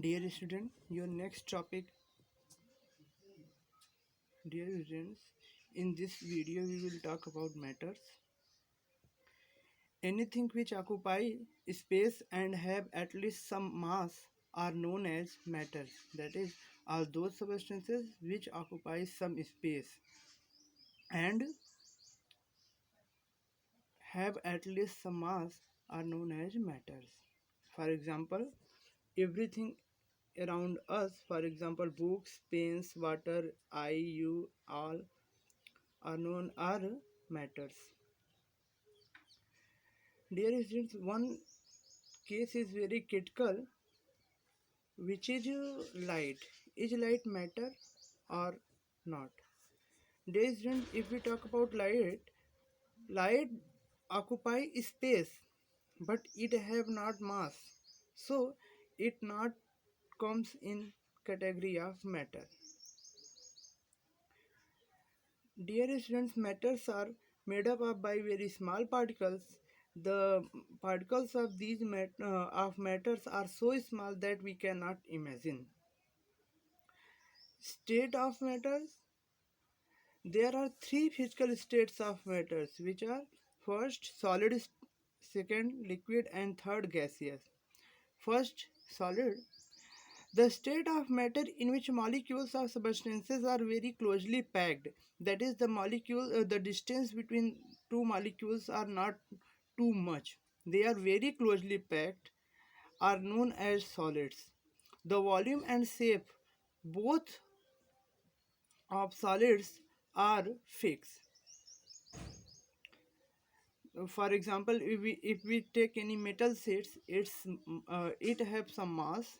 Dear student, your next topic, dear students, in this video we will talk about matters. Anything which occupy space and have at least some mass are known as matters. That is, all those substances which occupy some space and have at least some mass are known as matters. For example, everything around us, for example, books, pens, water, I, you, all are known are matters. Dear students, one case is very critical, which is light. Is light matter or not? Dear students, if we talk about light, light occupy space, but it have not mass, so it not comes in category of matter. Dear students, matters are made up of by very small particles. The particles of these matters are so small that we cannot imagine. State of matters. There are three physical states of matters, which are first solid, second liquid, and third gaseous. First solid. The state of matter in which molecules of substances are very closely packed. That is, the distance between two molecules are not too much. They are very closely packed, are known as solids. The volume and shape both of solids are fixed. For example, if we take any metal sheets, it have some mass.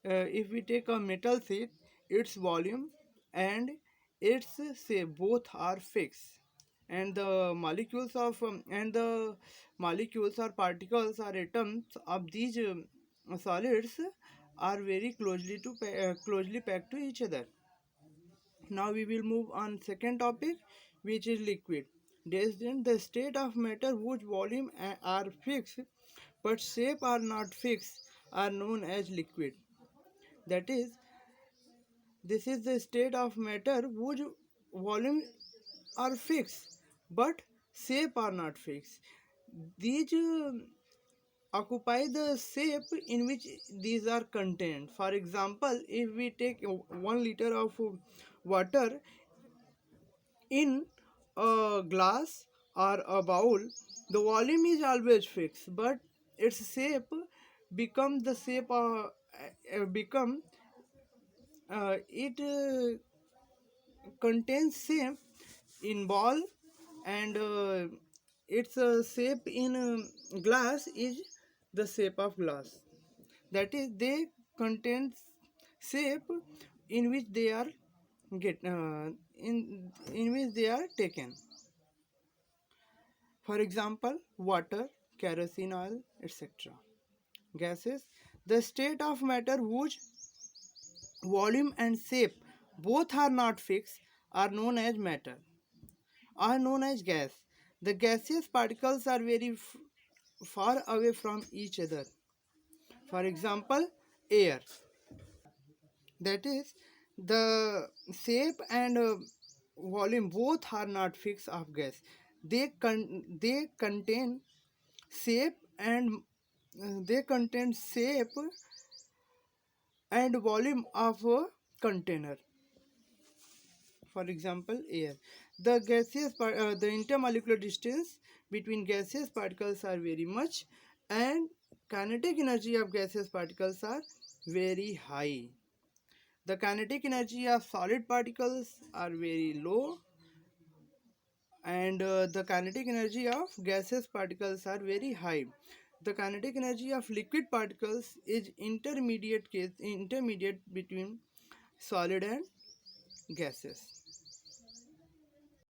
If we take a metal sheet, its volume and its shape both are fixed, and the molecules or particles or atoms of these solids are very closely packed to each other. Now we will move on second topic, which is liquid. Then the state of matter whose volume are fixed but shape are not fixed are known as liquid. That is, this is the state of matter whose volume are fixed but shape are not fixed. These occupy the shape in which these are contained. For example, if we take 1 liter of water in a glass or a bowl, the volume is always fixed, but its shape become the shape become it contains shape in ball, and its shape in glass is the shape of glass. That is, they contain shape in which they are in which they are taken. For example, water, kerosene oil, etc. Gases, the state of matter whose volume and shape both are not fixed are known as matter, are known as gas. The gaseous particles are very far away from each other. For example, air. That is, the shape and volume both are not fixed of gas. They contain shape and they contain shape and volume of a container. For example, air. The intermolecular distance between gaseous particles are very much, and kinetic energy of gaseous particles are very high. The kinetic energy of solid particles are very low, and the kinetic energy of gaseous particles are very high. The kinetic energy of liquid particles is intermediate between solid and gases.